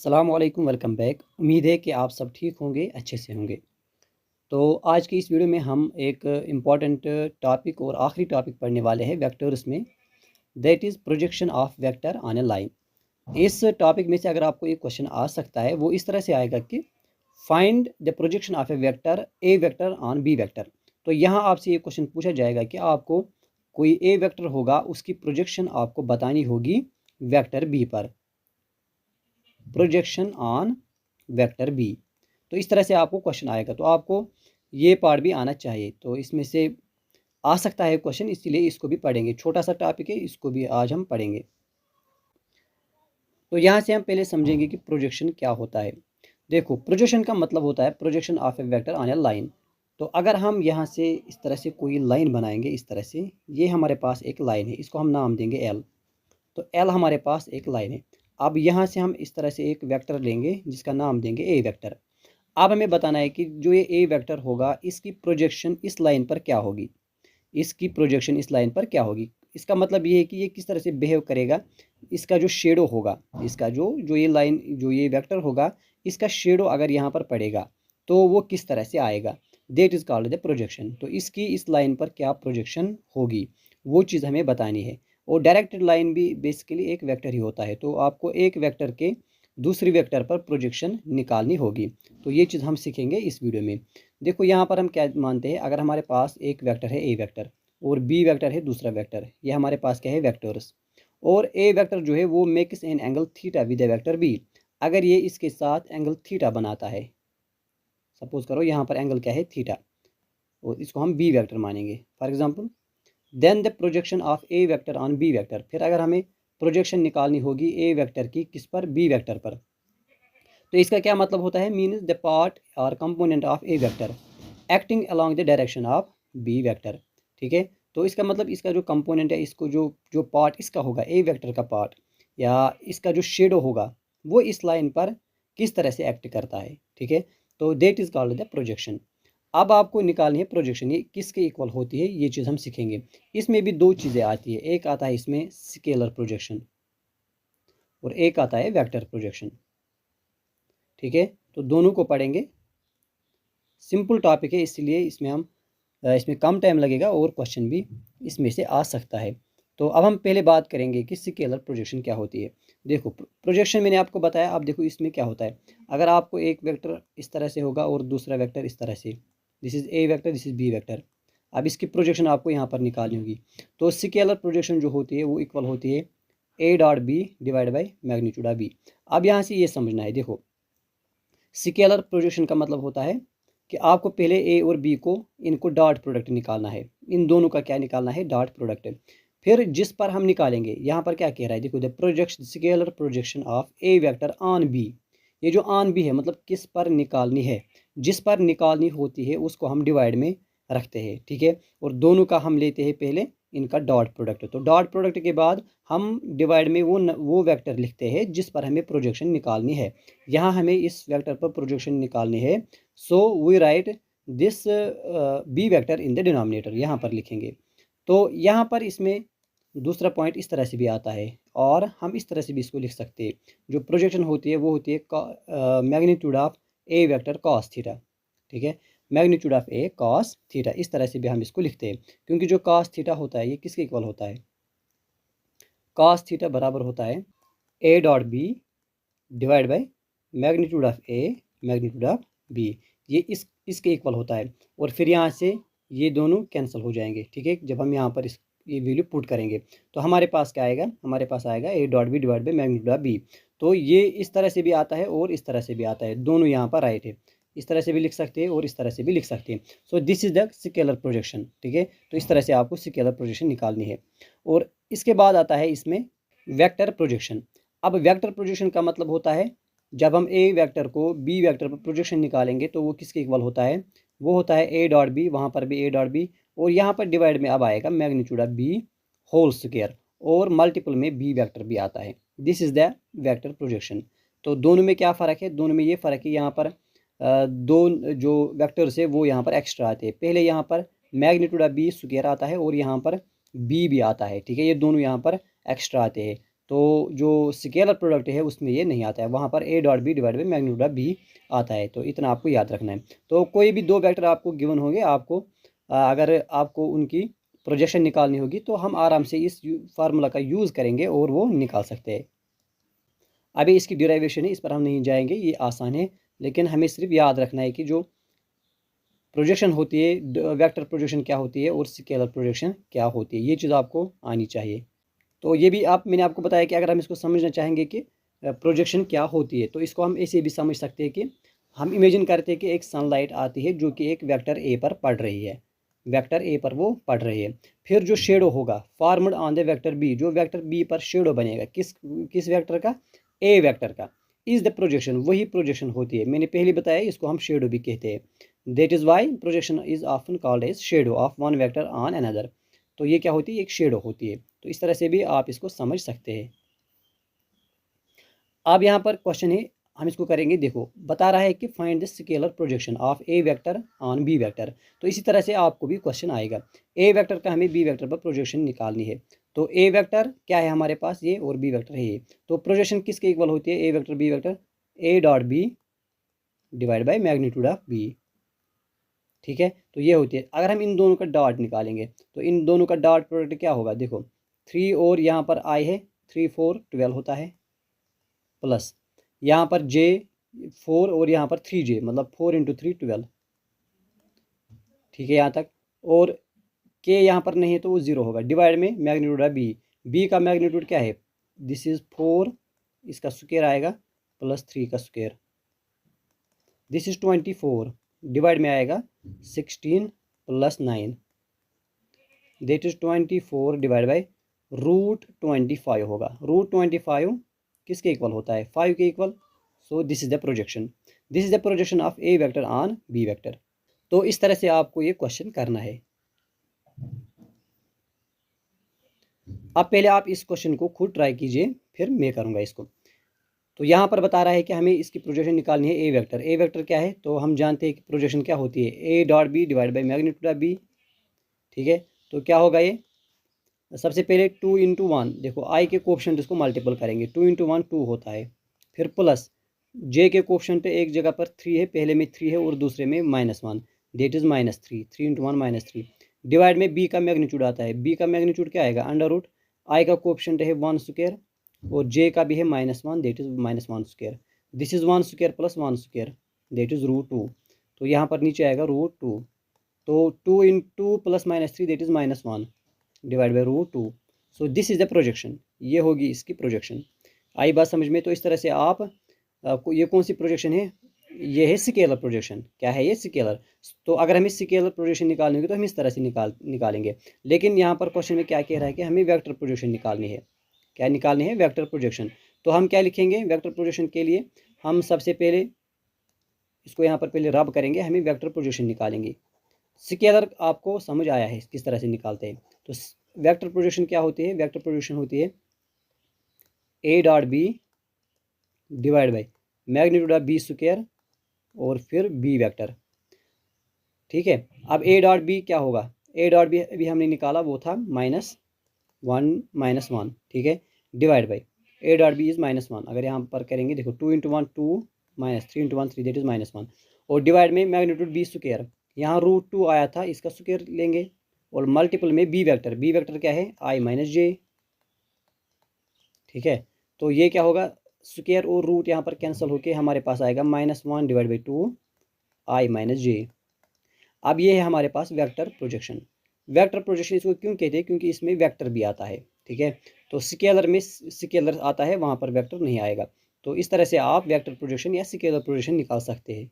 अस्सलामुअलैकुम, welcome back. उम्मीद है कि आप सब ठीक होंगे, अच्छे से होंगे। तो आज की इस वीडियो में हम एक इम्पॉर्टेंट टॉपिक और आखिरी टॉपिक पढ़ने वाले हैं वेक्टर्स में, that is projection of vector on A line. इस टॉपिक में से अगर आपको एक क्वेश्चन आ सकता है, वो इस तरह से आएगा कि find the projection of A vector on B vector. तो यहाँ आपसे ये क्वेश्चन पूछा जाएगा कि आपको कोई ए वेक्टर होगा, उसकी प्रोजेक्शन आपको बतानी होगी वेक्टर बी पर, प्रोजेक्शन ऑन वेक्टर बी। तो इस तरह से आपको क्वेश्चन आएगा, तो आपको ये पार्ट भी आना चाहिए। तो इसमें से आ सकता है क्वेश्चन, इसीलिए इसको भी पढ़ेंगे। छोटा सा टॉपिक है, इसको भी आज हम पढ़ेंगे। तो यहाँ से हम पहले समझेंगे कि प्रोजेक्शन क्या होता है। देखो, प्रोजेक्शन का मतलब होता है projection of A vector on A line. तो अगर हम यहाँ से इस तरह से कोई लाइन बनाएंगे, इस तरह से, ये हमारे पास एक लाइन है, इसको हम नाम देंगे एल। तो एल हमारे पास एक लाइन है। अब यहाँ से हम इस तरह से एक वेक्टर लेंगे जिसका नाम देंगे ए वेक्टर। अब हमें बताना है कि जो ये ए वेक्टर होगा, इसकी प्रोजेक्शन इस लाइन पर क्या होगी, इसकी प्रोजेक्शन इस लाइन पर क्या होगी। इसका मतलब ये है कि ये किस तरह से बिहेव करेगा। इसका जो शेडो होगा, इसका जो जो ये लाइन, जो ये वेक्टर होगा, इसका शेडो अगर यहाँ पर पड़ेगा तो वो किस तरह से आएगा, that is called the projection. तो इसकी इस लाइन पर क्या प्रोजेक्शन होगी, वो चीज़ हमें बतानी है। और डायरेक्टेड लाइन भी बेसिकली एक वेक्टर ही होता है, तो आपको एक वेक्टर के दूसरी वेक्टर पर प्रोजेक्शन निकालनी होगी। तो ये चीज़ हम सीखेंगे इस वीडियो में। देखो, यहाँ पर हम क्या मानते हैं, अगर हमारे पास एक वेक्टर है ए वेक्टर और बी वेक्टर है दूसरा वेक्टर, ये हमारे पास क्या है, वेक्टर्स। और ए वेक्टर जो है वो makes an angle theta with the vector B. अगर ये इसके साथ एंगल थीटा बनाता है, सपोज करो यहाँ पर एंगल क्या है, थीटा, और इसको हम बी वेक्टर मानेंगे for example, then the projection of A vector on B vector. फिर अगर हमें प्रोजेक्शन निकालनी होगी ए वेक्टर की किस पर, बी वेक्टर पर। तो इसका क्या मतलब होता है, मीन्स द पार्ट और component of A vector acting along the direction of B vector. ठीक है, तो इसका मतलब इसका जो कंपोनेंट है, इसको जो जो पार्ट इसका होगा, ए वेक्टर का पार्ट या इसका जो शेडो होगा, वो इस लाइन पर किस तरह से एक्ट करता है। ठीक है, तो that is called the projection. अब आपको निकालनी है प्रोजेक्शन, ये किसके इक्वल होती है, ये चीज़ हम सीखेंगे। इसमें भी दो चीज़ें आती है, एक आता है इसमें स्केलर प्रोजेक्शन और एक आता है वेक्टर प्रोजेक्शन। ठीक है, तो दोनों को पढ़ेंगे। सिंपल टॉपिक है, इसलिए इसमें कम टाइम लगेगा और क्वेश्चन भी इसमें से आ सकता है। तो अब हम पहले बात करेंगे कि स्केलर प्रोजेक्शन क्या होती है। देखो, प्रोजेक्शन मैंने आपको बताया। अब देखो इसमें क्या होता है, अगर आपको एक वेक्टर इस तरह से होगा और दूसरा वेक्टर इस तरह से, this is A vector, this is B vector. अब इसकी प्रोजेक्शन आपको यहाँ पर निकालनी होगी। तो स्केलर प्रोजेक्शन जो होती है वो इक्वल होती है A dot B divide by magnitude of B. अब यहाँ से ये समझना है, देखो, स्केलर प्रोजेक्शन का मतलब होता है कि आपको पहले ए और बी को, इनको डॉट प्रोडक्ट निकालना है। इन दोनों का क्या निकालना है, डॉट प्रोडक्ट। फिर जिस पर हम निकालेंगे, यहाँ पर क्या कह रहा है, देखो, the projection, scalar projection of A vector on B. ये जो ऑन बी है मतलब किस पर निकालनी है, जिस पर निकालनी होती है उसको हम डिवाइड में रखते हैं। ठीक है, और दोनों का हम लेते हैं पहले इनका डॉट प्रोडक्ट। तो डॉट प्रोडक्ट के बाद हम डिवाइड में वो वेक्टर लिखते हैं जिस पर हमें प्रोजेक्शन निकालनी है। यहाँ हमें इस वेक्टर पर प्रोजेक्शन निकालनी है, so we write this B vector in the denominator, यहाँ पर लिखेंगे। तो यहाँ पर इसमें दूसरा पॉइंट इस तरह से भी आता है, और हम इस तरह से भी इसको लिख सकते हैं। जो प्रोजेक्शन होती है वो होती है magnitude of A vector cos theta. ठीक है, magnitude of A cos theta, इस तरह से भी हम इसको लिखते हैं। क्योंकि जो कॉस थीटा होता है ये किसके इक्वल होता है, कॉस थीटा बराबर होता है A dot B divide by magnitude of A magnitude of B. ये इसके इक्वल होता है। और फिर यहाँ से ये दोनों कैंसिल हो जाएंगे। ठीक है, जब हम यहाँ पर ये वैल्यू पुट करेंगे तो हमारे पास क्या आएगा, हमारे पास आएगा A dot B divide by magnitude of B. तो ये इस तरह से भी आता है और इस तरह से भी आता है, दोनों यहाँ पर राइट है। इस तरह से भी लिख सकते हैं और इस तरह से भी लिख सकते हैं। सो this is the scalar projection. ठीक है, तो इस तरह से आपको स्केलर प्रोजेक्शन निकालनी है। और इसके बाद आता है इसमें वेक्टर प्रोजेक्शन। अब वेक्टर प्रोजेक्शन का मतलब होता है, जब हम ए वेक्टर को बी वेक्टर पर प्रोजेक्शन निकालेंगे तो वो किसके इक्वल होता है, वो होता है ए डॉट बी, वहाँ पर भी ए डॉट बी, और यहाँ पर डिवाइड में अब आएगा magnitude of B whole square, और मल्टीपल में बी वेक्टर भी आता है। This is the vector projection. तो दोनों में क्या फ़र्क है, दोनों में ये फ़र्क है, यहाँ पर दो जो वेक्टर्स है वो यहाँ पर एक्स्ट्रा आते हैं। पहले यहाँ पर मैग्नीट्यूड ऑफ बी स्क्वायर आता है और यहाँ पर बी भी आता है। ठीक है, ये दोनों यहाँ पर एक्स्ट्रा आते हैं। तो जो स्केलर प्रोडक्ट है उसमें ये नहीं आता है, वहाँ पर A dot B divide by magnitude of B आता है। तो इतना आपको याद रखना है। तो कोई भी दो वेक्टर आपको गिवन होंगे, आपको अगर आपको उनकी प्रोजेक्शन निकालनी होगी तो हम आराम से इस फार्मूला का यूज़ करेंगे और वो निकाल सकते हैं। अभी इसकी डिराइवेशन है, इस पर हम नहीं जाएंगे, ये आसान है, लेकिन हमें सिर्फ याद रखना है कि जो प्रोजेक्शन होती है, वेक्टर प्रोजेक्शन क्या होती है और स्केलर प्रोजेक्शन क्या होती है, ये चीज़ आपको आनी चाहिए। तो ये भी मैंने आपको बताया कि अगर हम इसको समझना चाहेंगे कि प्रोजेक्शन क्या होती है, तो इसको हम ऐसे भी समझ सकते हैं कि हम इमेजिन करते हैं कि एक सनलाइट आती है जो कि एक वेक्टर ए पर पड़ रही है, वेक्टर ए पर वो पड़ रही है। फिर जो शेडो होगा formed on the vector B, जो वेक्टर बी पर शेडो बनेगा किस किस वेक्टर का, ए वेक्टर का, इज़ द प्रोजेक्शन, वही प्रोजेक्शन होती है। मैंने पहले बताया इसको हम शेडो भी कहते हैं। That is why projection is often called as shadow of one vector on another. तो ये क्या होती है, एक शेडो होती है। तो इस तरह से भी आप इसको समझ सकते हैं। अब यहाँ पर क्वेश्चन है, हम इसको करेंगे। देखो बता रहा है कि find the scalar projection of A vector on B vector. तो इसी तरह से आपको भी क्वेश्चन आएगा, ए वेक्टर का हमें बी वेक्टर पर प्रोजेक्शन निकालनी है। तो ए वेक्टर क्या है हमारे पास, ये, और बी वेक्टर है ये। तो प्रोजेक्शन किसके इक्वल होती है, A vector B vector, A dot B divide by magnitude of B. ठीक है, तो ये होती है। अगर हम इन दोनों का डॉट निकालेंगे तो इन दोनों का डॉट प्रोडक्ट क्या होगा, देखो 3 और यहाँ पर आई है, 3 4 12 होता है, प्लस यहाँ पर जे 4 और यहाँ पर 3j, मतलब 4 × 3 12। ठीक है यहाँ तक। और के यहाँ पर नहीं है तो वो 0 होगा, डिवाइड में मैग्नीट्यूड है बी, बी का मैग्नीट्यूड क्या है, दिस इज़ 4, इसका स्क्वायर आएगा प्लस 3 का स्क्वायर, दिस इज़ 24, डिवाइड में आएगा 16 plus 9, that is 24 divide by √25 होगा। √25 किसके इक्वल होता है, 5 के इक्वल। So this is the projection, this is the projection of A vector on B vector. तो इस तरह से आपको ये क्वेश्चन करना है। अब पहले आप इस क्वेश्चन को खुद ट्राई कीजिए, फिर मैं करूँगा इसको। तो यहाँ पर बता रहा है कि हमें इसकी प्रोजेक्शन निकालनी है, ए वेक्टर। ए वेक्टर क्या है, तो हम जानते हैं कि प्रोजेक्शन क्या होती है, A dot B divide by magnitude of B. ठीक है, तो क्या होगा ये, सबसे पहले 2 × 1, देखो आई के कोफिशिएंट इसको मल्टीपल करेंगे, 2 × 1 2 होता है, फिर प्लस जे के कोफिशिएंट एक जगह पर 3 है, पहले में 3 है और दूसरे में -1, डेट इज़ -3, 3 × 1 -3, डिवाइड में बी का मैग्नीट्यूड आता है, बी का मैग्नीट्यूड क्या आएगा, अंडर रूट आई का कोफिशिएंट है 1 स्क्वायर और जे का भी है -1, that is -1 square, this is 1 square plus 1 square, that is √2। तो यहाँ पर नीचे आएगा √2, तो 2 × 2 plus -3 that is -1 divide by √2। So this is the projection, ये होगी इसकी प्रोजेक्शन। आई बात समझ में। तो इस तरह से आप ये कौन सी प्रोजेक्शन है, ये है स्केलर प्रोजेक्शन। क्या है ये, स्केलर। तो अगर हमें स्केलर प्रोजेक्शन निकालनी होगी तो हम इस तरह से निकालेंगे। लेकिन यहाँ पर क्वेश्चन में क्या कह रहा है कि हमें वेक्टर प्रोजेक्शन निकालनी है। क्या निकालनी है, वेक्टर प्रोजेक्शन। तो हम क्या लिखेंगे वेक्टर प्रोजेक्शन के लिए, हम सबसे पहले इसको यहाँ पर पहले रब करेंगे, हमें वेक्टर प्रोजेक्शन निकालेंगे। स्केलर आपको समझ आया है किस तरह से निकालते हैं। तो वेक्टर प्रोजेक्शन क्या होती है, वेक्टर प्रोजेक्शन होती है A dot B divide by magnitude of B square और फिर बी वेक्टर। ठीक है, अब ए डॉट बी क्या होगा, ए डॉट बी अभी हमने निकाला, वो था -1 ठीक है, divide by A dot B is -1। अगर यहाँ पर करेंगे, देखो 2 × 1 2 -3 × 1 3, दैट इज़ -1, और डिवाइड में मैग्नीट्यूड बी स्क्वायर, यहाँ √2 आया था, इसका स्क्वायर लेंगे, और मल्टीपल में बी वेक्टर, बी वेक्टर क्या है, i-j। ठीक है, तो ये क्या होगा, स्क्वायर और रूट यहाँ पर कैंसिल होके हमारे पास आएगा -1 डिवाइड बाई 2 i-j। अब ये है हमारे पास वेक्टर प्रोजेक्शन। वेक्टर प्रोजेक्शन इसको क्यों कहते हैं, क्योंकि इसमें वेक्टर भी आता है। ठीक है, तो स्केलर में स्केलर आता है, वहाँ पर वेक्टर नहीं आएगा। तो इस तरह से आप वेक्टर प्रोजेक्शन या स्केलर प्रोजेक्शन निकाल सकते हैं।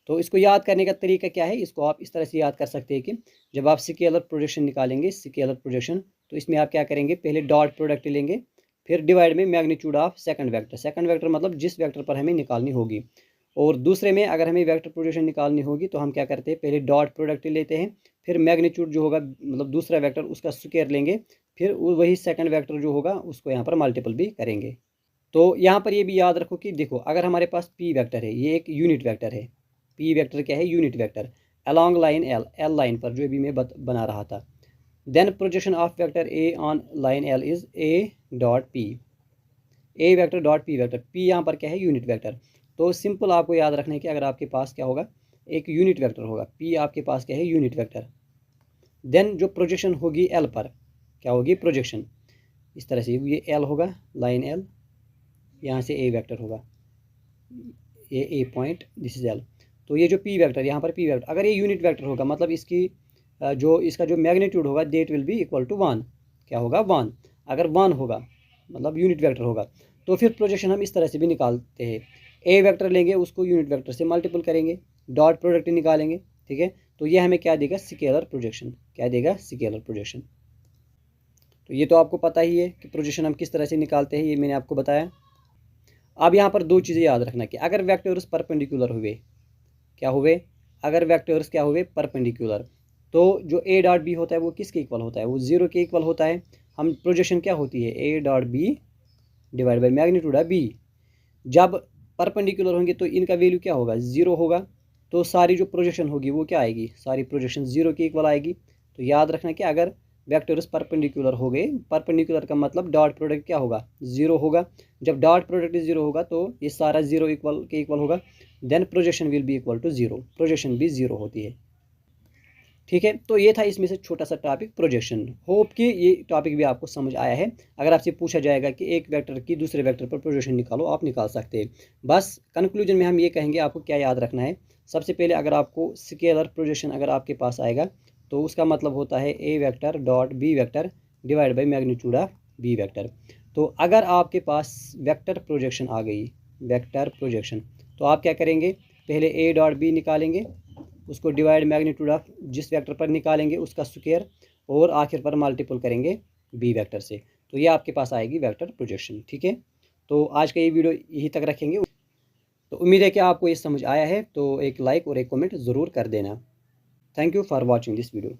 तो इसको याद करने का तरीका क्या है, इसको आप इस तरह से याद कर सकते हैं कि जब आप स्केलर प्रोजेक्शन निकालेंगे, स्केलर प्रोजेक्शन, तो इसमें आप क्या करेंगे, पहले डॉट प्रोडक्ट लेंगे, फिर डिवाइड में magnitude of second vector. Second vector मतलब जिस वेक्टर पर हमें निकालनी होगी। और दूसरे में अगर हमें वेक्टर प्रोजेक्शन निकालनी होगी तो हम क्या करते हैं, पहले डॉट प्रोडक्ट लेते हैं, फिर मैग्नीट्यूड जो होगा मतलब दूसरा वेक्टर उसका स्क्वायर लेंगे, फिर वही सेकंड वेक्टर जो होगा उसको यहाँ पर मल्टीपल भी करेंगे। तो यहाँ पर ये भी याद रखो कि देखो अगर हमारे पास पी वेक्टर है, ये एक यूनिट वेक्टर है। पी वेक्टर क्या है, unit vector, along line L line पर जो भी मैं बना रहा था। Then projection of vector A on line L is A dot P, A vector dot P vector, P यहाँ पर क्या है, यूनिट वेक्टर। तो सिंपल आपको याद रखना है कि अगर आपके पास क्या होगा, एक यूनिट वेक्टर होगा, पी आपके पास क्या है, यूनिट वेक्टर। देन जो प्रोजेक्शन होगी एल पर, क्या होगी, प्रोजेक्शन इस तरह से, ये एल होगा, लाइन एल, यहाँ से ए वेक्टर होगा, ये ए पॉइंट, दिस इज एल। तो ये जो पी वेक्टर, यहाँ पर पी वेक्टर, अगर ये यूनिट वेक्टर होगा मतलब इसकी जो इसका जो मैग्नीट्यूड होगा that will be equal to 1, क्या होगा, 1। अगर 1 होगा मतलब यूनिट वेक्टर होगा, तो फिर प्रोजेक्शन हम इस तरह से भी निकालते हैं, ए वेक्टर लेंगे उसको यूनिट वेक्टर से मल्टीपल करेंगे, डॉट प्रोडक्ट निकालेंगे, ठीक है। तो ये हमें क्या देगा, स्केलर प्रोजेक्शन, क्या देगा, स्केलर प्रोजेक्शन। तो ये तो आपको पता ही है कि प्रोजेक्शन हम किस तरह से निकालते हैं, ये मैंने आपको बताया। अब यहाँ पर दो चीज़ें याद रखना कि अगर वेक्टर्स परपेंडिकुलर हुए, क्या हुए, अगर वेक्टर्स क्या हुए, परपेंडिकुलर, तो जो ए डॉट बी होता है वो किसके इक्वल होता है, वो 0 के इक्वल होता है। हम प्रोजेक्शन क्या होती है, A dot B divide by magnitude of B. जब परपेंडिकुलर होंगे तो इनका वैल्यू क्या होगा, 0 होगा, तो सारी जो प्रोजेक्शन होगी वो क्या आएगी, सारी प्रोजेक्शन 0 के इक्वल आएगी। तो याद रखना कि अगर वेक्टर्स परपेंडिकुलर हो गए, परपेंडिकुलर का मतलब डॉट प्रोडक्ट क्या होगा, 0 होगा। जब डॉट प्रोडक्ट 0 होगा तो ये सारा 0 इक्वल के इक्वल होगा, then projection will be equal to 0, projection भी 0 होती है, ठीक है। तो ये था इसमें से छोटा सा टॉपिक प्रोजेक्शन। होप कि ये टॉपिक भी आपको समझ आया है। अगर आपसे पूछा जाएगा कि एक वेक्टर की दूसरे वेक्टर पर प्रोजेक्शन निकालो, आप निकाल सकते हैं। बस कंक्लूजन में हम ये कहेंगे आपको क्या याद रखना है। सबसे पहले अगर आपको स्केलर प्रोजेक्शन अगर आपके पास आएगा तो उसका मतलब होता है A vector dot B vector divide by magnitude of B vector. तो अगर आपके पास वेक्टर प्रोजेक्शन आ गई, वेक्टर प्रोजेक्शन, तो आप क्या करेंगे, पहले ए डॉट बी निकालेंगे, उसको डिवाइड मैग्नीट्यूड ऑफ जिस वेक्टर पर निकालेंगे उसका स्क्वायर, और आखिर पर मल्टीपल करेंगे बी वेक्टर से। तो ये आपके पास आएगी वेक्टर प्रोजेक्शन, ठीक है। तो आज का ये वीडियो यहीं तक रखेंगे। तो उम्मीद है कि आपको ये समझ आया है, तो एक लाइक और एक कमेंट ज़रूर कर देना। Thank you for watching this video.